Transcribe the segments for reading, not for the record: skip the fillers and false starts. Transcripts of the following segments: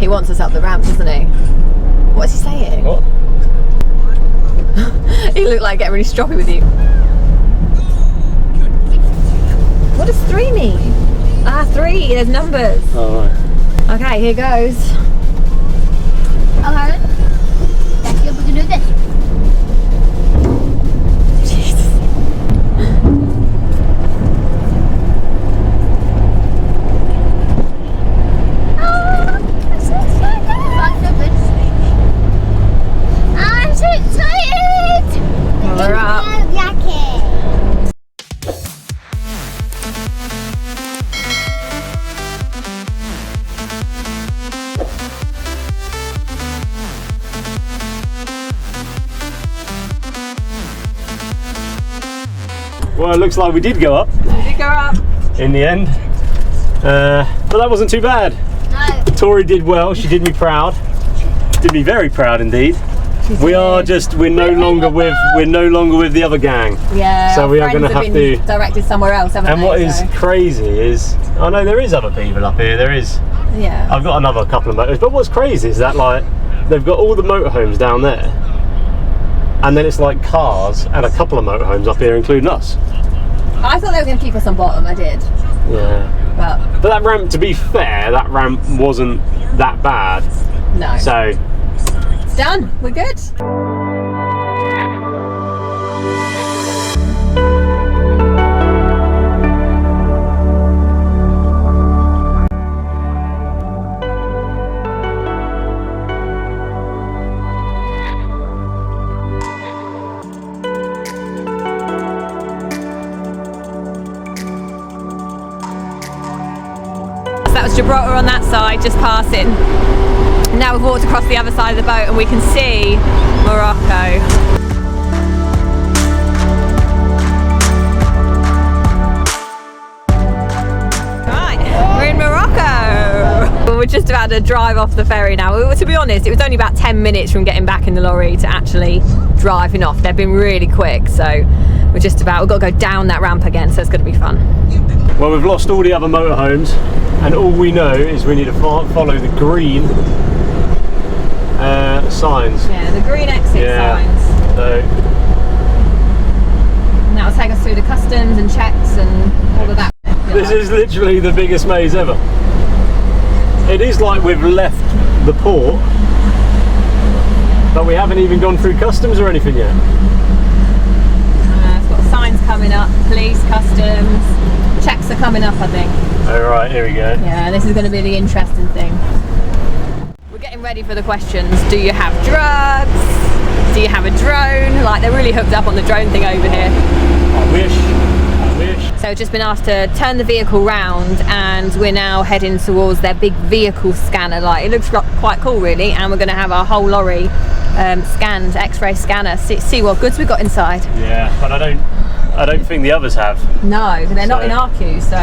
He wants us up the ramp, doesn't he? What's he saying? What? He looked like getting really stroppy with you. What does 3 mean? Ah, 3, there's numbers. Oh, right. Okay, here goes. Alright. Let's see if we can do this. Jesus. I'm so excited. I'm so excited. Well, we're up. Well, it looks like we did go up We did go up. in the end, but that wasn't too bad. No. Tori did well. She did me proud. Did me very proud indeed. We're no longer with the other gang. Yeah. So our we are friends going to have been to. directed somewhere else, haven't And they? what is So, crazy is, I know there is other people up here. There is. yeah. I've got another couple of motors. But what's crazy is that like they've got all the motorhomes down there, and then it's like cars and a couple of motorhomes up here, including us. I thought they were going to keep us on bottom. I did. Yeah. But But that ramp, to be fair, that ramp wasn't that bad. no. So It's done. We're good. That was Gibraltar on that side, just passing. Now we've walked across the other side of the boat and we can see Morocco. Right, we're in Morocco. Well, we're just about to drive off the ferry now. To be honest, it was only about 10 minutes from getting back in the lorry to actually driving off. They've been really quick, so we've got to go down that ramp again, so it's going to be fun. well, we've lost all the other motorhomes, and all we know is we need to follow the green signs. Yeah, the green exit signs. So And that will take us through the customs and checks and all of that. this is literally the biggest maze ever. It is like we've left the port, but we haven't even gone through customs or anything yet. It's got signs coming up, police, customs, checks are coming up, I think. Alright, here we go. Yeah, this is going to be the interesting thing. We're getting ready for the questions. Do you have drugs? Do you have a drone? Like, they're really hooked up on the drone thing over here. I wish. So we've just been asked to turn the vehicle round, and we're now heading towards their big vehicle scanner. Like, it looks quite cool really, and we're going to have our whole lorry scanned, x-ray scanner, see what goods we've got inside. Yeah, but I don't think the others have. No, they're not in our queue, so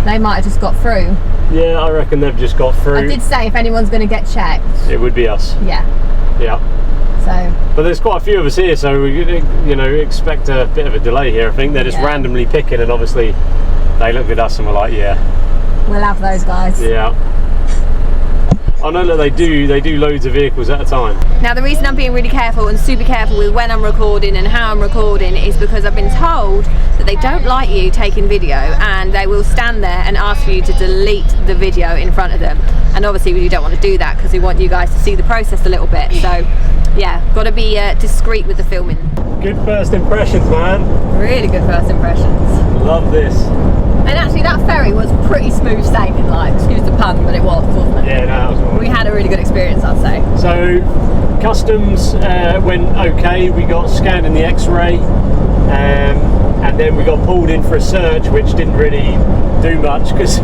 they might have just got through. Yeah, I reckon they've just got through. I did say if anyone's going to get checked. It would be us. Yeah. Yeah. So. But there's quite a few of us here, so we expect a bit of a delay here. I think they're just randomly picking, and obviously they looked at us and were like, yeah, we'll have those guys. yeah. I know that they do loads of vehicles at a time. Now the reason I'm being really careful and super careful with when I'm recording and how I'm recording is because I've been told that they don't like you taking video, and they will stand there and ask for you to delete the video in front of them, and obviously we don't want to do that because we want you guys to see the process a little bit. So yeah, got to be discreet with the filming. Good first impressions, man. Really good first impressions. Love this. And actually that ferry was pretty smooth sailing, like, excuse the pun, but it was, wasn't it? Yeah, no, that was all We right. had a really good experience, I'd say. So customs went okay. We got scanned in the X-ray, and then we got pulled in for a search, which didn't really do much because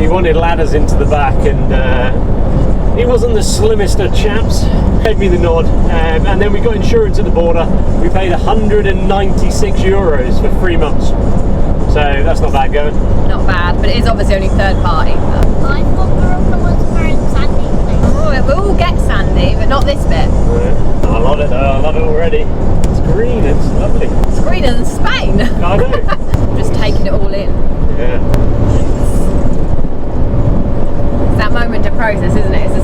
he wanted ladders into the back, and he wasn't the slimmest of chaps. Gave me the nod, and then we got insurance at the border. We paid 196 euros for 3 months. So that's not bad going. Not bad, but it is obviously only third party. I thought Morocco was very sandy. Oh, it will get sandy, but not this bit. I love it though, I love it already. It's green, it's lovely. It's greener than Spain. I know. Just taking it all in. Yeah. It's that moment to process, isn't it? It's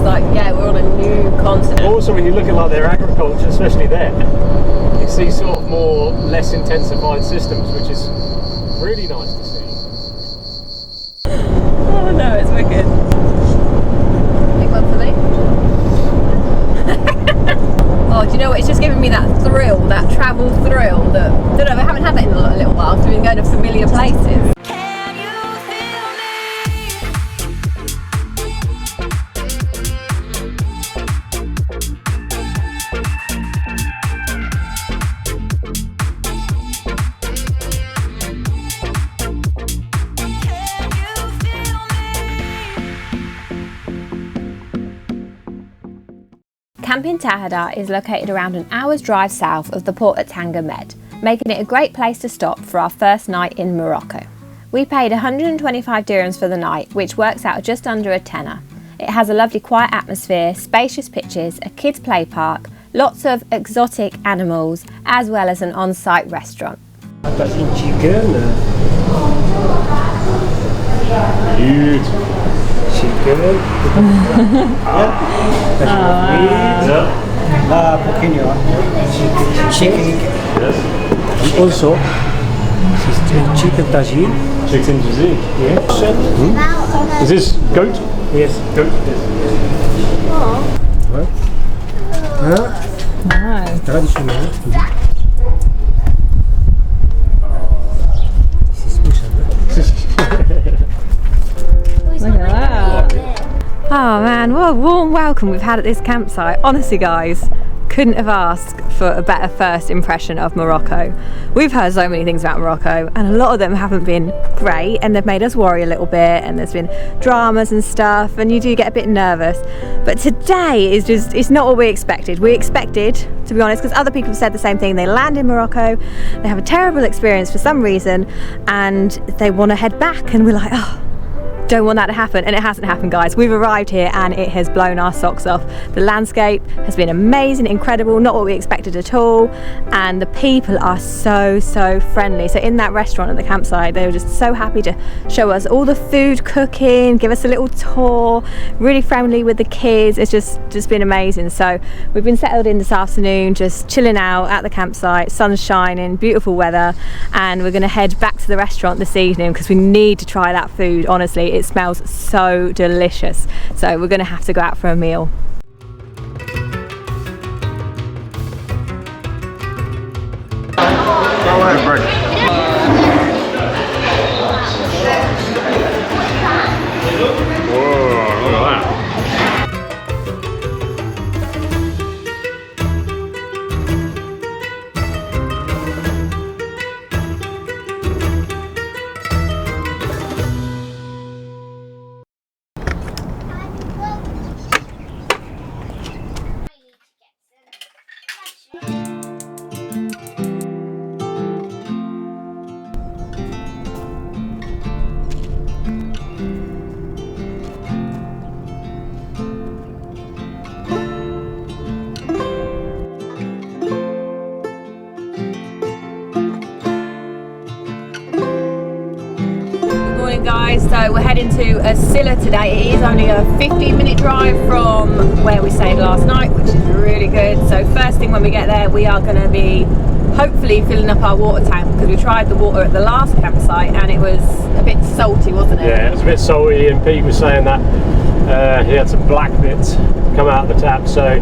also when you look at like their agriculture, especially there, you see sort of more less intensified systems, which is really nice to see. Oh no, it's wicked. Big one for me. Oh, do you know what? It's just giving me that thrill, that travel thrill that, I don't know, I haven't had that in a little while, so we've been going to familiar places. Camp in Tahada is located around an hour's drive south of the port at Tanger Med, making it a great place to stop for our first night in Morocco. We paid 125 dirhams for the night, which works out just under a tenner. It has a lovely quiet atmosphere, spacious pitches, a kids play park, lots of exotic animals, as well as an on-site restaurant. Chicken. Chicken. Yes. Also, chicken tagine. Chicken tagine. Yeah. Is this goat? Yes. Goat. Nice. Traditional. Look at that. Oh man, what a warm welcome we've had at this campsite. Honestly guys, couldn't have asked for a better first impression of Morocco. We've heard so many things about Morocco and a lot of them haven't been great and they've made us worry a little bit, and there's been dramas and stuff and you do get a bit nervous. But today is just, it's not what we expected. We expected, to be honest, because other people have said the same thing, they land in Morocco, they have a terrible experience for some reason and they want to head back, and we're like, oh, don't want that to happen, and it hasn't happened guys. We've arrived here and it has blown our socks off. The landscape has been amazing, incredible, not what we expected at all, and the people are so friendly. So in that restaurant at the campsite, they were just so happy to show us all the food cooking, give us a little tour, really friendly with the kids. It's just been amazing. So we've been settled in this afternoon, just chilling out at the campsite, sun's shining, beautiful weather, and we're going to head back to the restaurant this evening because we need to try that food. Honestly, it smells so delicious, so we're going to have to go out for a meal. Guys, so we're heading to Asilah today. It is only a 15-minute drive from where we stayed last night, which is really good. So first thing when we get there, we are going to be hopefully filling up our water tank, because we tried the water at the last campsite and it was a bit salty, wasn't it? Yeah, it was a bit salty, and Pete was saying that he had some black bits come out of the tap, so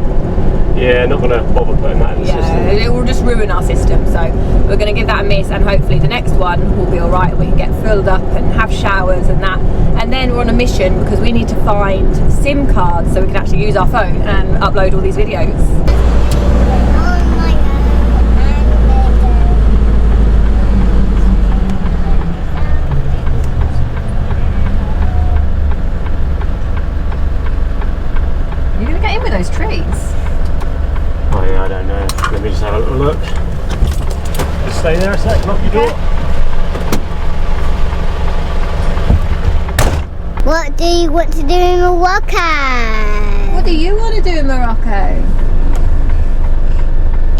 yeah, not going to bother putting that in the system. It will just ruin our system, so we're going to give that a miss, and hopefully the next one will be alright. We can get filled up and have showers and that, and then we're on a mission because we need to find SIM cards so we can actually use our phone and upload all these videos. You're going to get in with those trees? Oh yeah, I don't know. Let me just have a little look. Just stay there a sec, lock your door. What do you want to do in Morocco? What do you want to do in Morocco?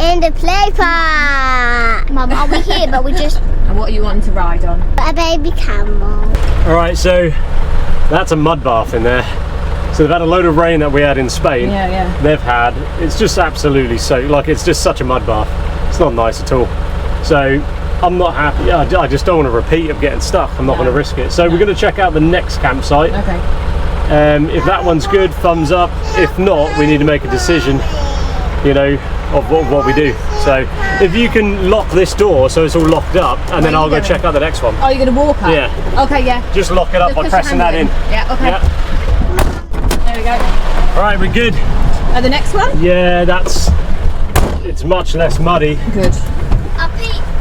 In the play park. Mum, are we here? But we just And what are you wanting to ride on? a baby camel. Alright, so that's a mud bath in there. So they've had a load of rain that we had in Spain. Yeah, yeah. They've had, it's just absolutely so, like it's just such a mud bath. It's not nice at all. So I'm not happy. I just don't want to repeat of getting stuck. I'm not going to risk it. So we're going to check out the next campsite. Okay. If that one's good, thumbs up. If not, we need to make a decision, you know, of what we do. So if you can lock this door so it's all locked up, and then I'll go check out the next one. Oh, you're going to walk up? Yeah. Okay, yeah. Just lock it up by pressing that in. Yeah, okay. Yeah. There we go. Right, we're good. The next one? Yeah, it's much less muddy. Good.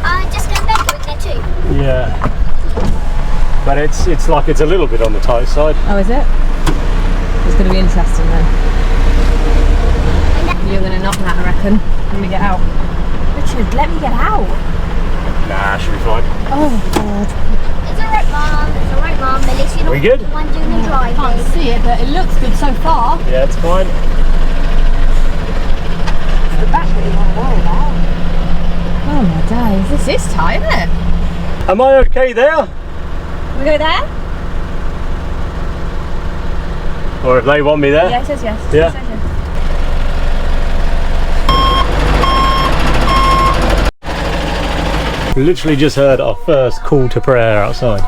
I just got back with there too. Yeah. But it's like it's a little bit on the tight side. Oh, is it? It's going to be interesting then. You're going to knock that, I reckon. Let me get out. Richard, let me get out. Nah, should be fine. Oh, God. It's alright, Mum. It's alright, Mum. At least you're not We good? the one doing the driving. I can't see it, but it looks good so far. Yeah, it's fine. The battery you want to worry about. Oh my days, this is tight, isn't it? Am I okay there? We go there? Or if they want me there? Yeah, it says yes. Yeah. It says yes. We literally just heard our first call to prayer outside.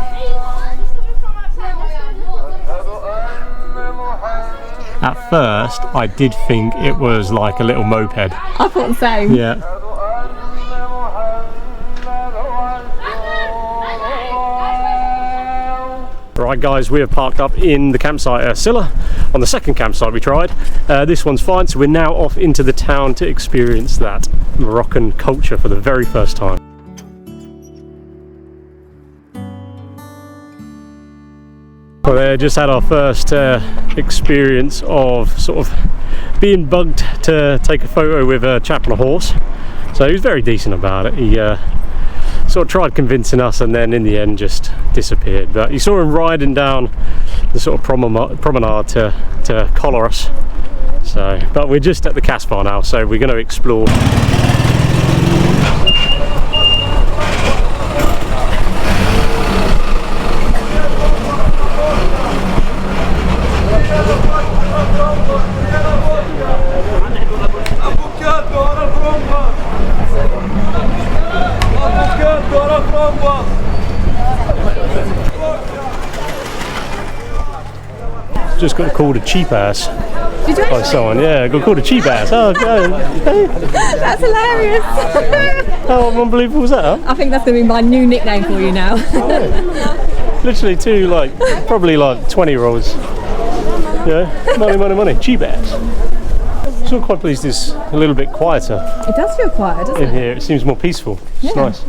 At first, I did think it was like a little moped. I thought the same. Yeah. Right guys, we have parked up in the campsite at Asilah, on the second campsite we tried. This one's fine, so we're now off into the town to experience that Moroccan culture for the very first time. Well, just had our first experience of sort of being bugged to take a photo with a chap on a horse. So he was very decent about it. He sort of tried convincing us and then in the end just disappeared. But you saw him riding down the sort of promenade to collar us. So, but we're just at the Casbah now, so we're going to explore. Just got called a cheap ass. Did you by someone. Yeah, got called a cheap ass. Oh, That's hilarious. how unbelievable was that? Huh? I think that's going to be my new nickname for you now. Literally two, like, probably like 20-year-olds. Yeah, money, cheap ass. So I'm quite pleased it's a little bit quieter. It does feel quieter, doesn't in here. It seems more peaceful. It's nice.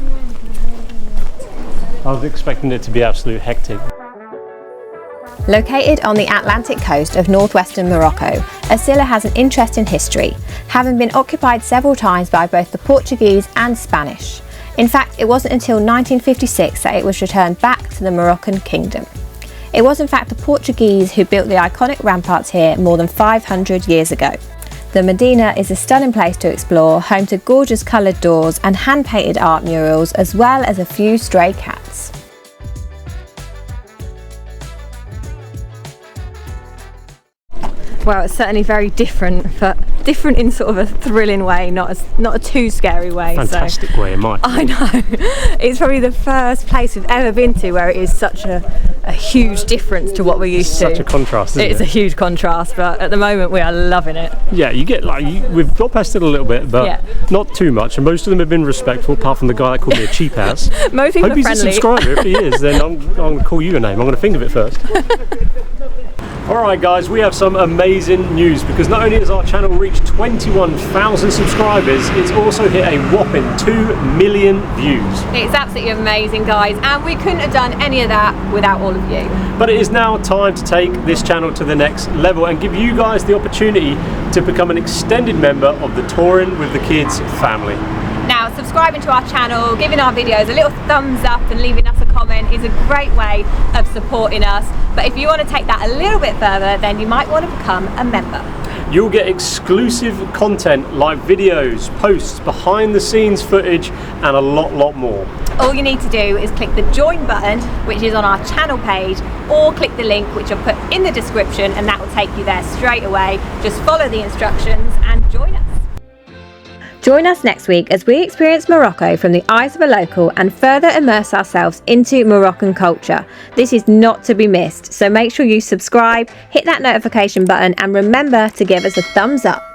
I was expecting it to be absolute hectic. Located on the Atlantic coast of northwestern Morocco, Asilah has an interesting history, having been occupied several times by both the Portuguese and Spanish. In fact, it wasn't until 1956 that it was returned back to the Moroccan kingdom. It was in fact the Portuguese who built the iconic ramparts here more than 500 years ago. The Medina is a stunning place to explore, home to gorgeous coloured doors and hand-painted art murals, as well as a few stray cats. Well, it's certainly very different, but different in sort of a thrilling way, not a too scary way. Fantastic way, in my opinion. I know. It's probably the first place we've ever been to where it is such a huge difference to what we're used to. Such a contrast, isn't it? It's a huge contrast, but at the moment we are loving it. Yeah, you get like, we've got past it a little bit, but not too much, and most of them have been respectful, apart from the guy that called me a cheap ass. Most people Hope are friendly. he's a subscriber. If he is, then I'm going to call you a name. I'm going to think of it first. Alright guys, we have some amazing news, because not only has our channel reached 21,000 subscribers, it's also hit a whopping 2 million views. It's absolutely amazing, guys, and we couldn't have done any of that without all of you. But it is now time to take this channel to the next level and give you guys the opportunity to become an extended member of the Touring with the Kids family. Now, subscribing to our channel, giving our videos a little thumbs up and leaving us a comment is a great way of supporting us. But if you want to take that a little bit further, then you might want to become a member. You'll get exclusive content like videos, posts, behind the scenes footage, and a lot more. All you need to do is click the join button, which is on our channel page, or click the link which I'll put in the description, and that will take you there straight away. Just follow the instructions and join us. Join us next week as we experience Morocco from the eyes of a local and further immerse ourselves into Moroccan culture. This is not to be missed, so make sure you subscribe, hit that notification button, and remember to give us a thumbs up.